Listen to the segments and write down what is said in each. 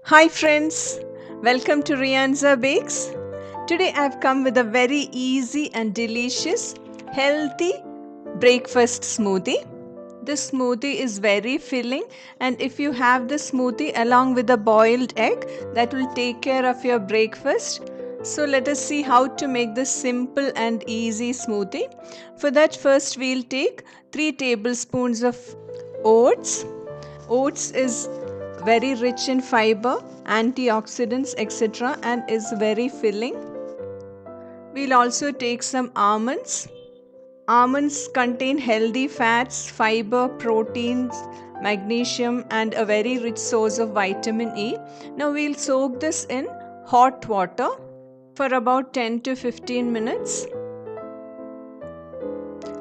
Hi friends, welcome to Rianza Bakes. Today I've come with a very easy and delicious healthy breakfast smoothie. This smoothie is very filling, and if you have the smoothie along with a boiled egg, that will take care of your breakfast. So let us see how to make this simple and easy smoothie. For that, first we'll take 3 tablespoons of oats. Oats is very rich in fiber, antioxidants, etc., and is very filling. We'll also take some almonds. Almonds contain healthy fats, fiber, proteins, magnesium, and a very rich source of vitamin E. Now we'll soak this in hot water for about 10 to 15 minutes.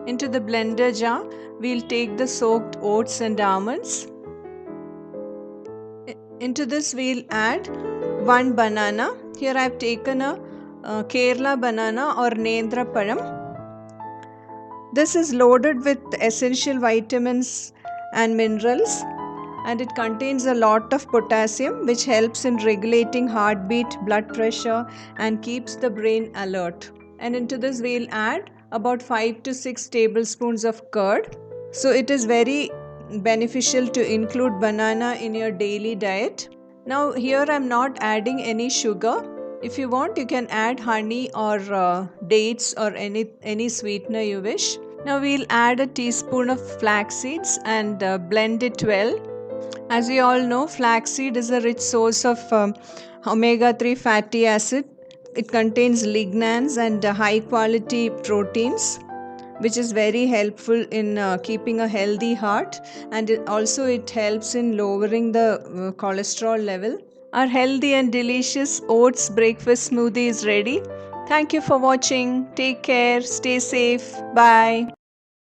Into the blender jar, we'll take the soaked oats and almonds. Into this we'll add one banana. Here I've taken a Kerala banana or Nedra Padam. This is loaded with essential vitamins and minerals, and it contains a lot of potassium, which helps in regulating heartbeat, blood pressure, and keeps the brain alert. And into this we'll add about 5 to 6 tablespoons of curd. So it is very beneficial to include banana in your daily diet. Now here I'm not adding any sugar. If you want, you can add honey or dates or any sweetener you wish. Now we'll add a teaspoon of flax seeds and blend it well. As we all know, flaxseed is a rich source of omega-3 fatty acid. It contains lignans and high quality proteins, which is very helpful in keeping a healthy heart, and it helps in lowering the cholesterol level. Our healthy and delicious oats breakfast smoothie is ready. Thank you for watching. Take care. Stay safe. Bye.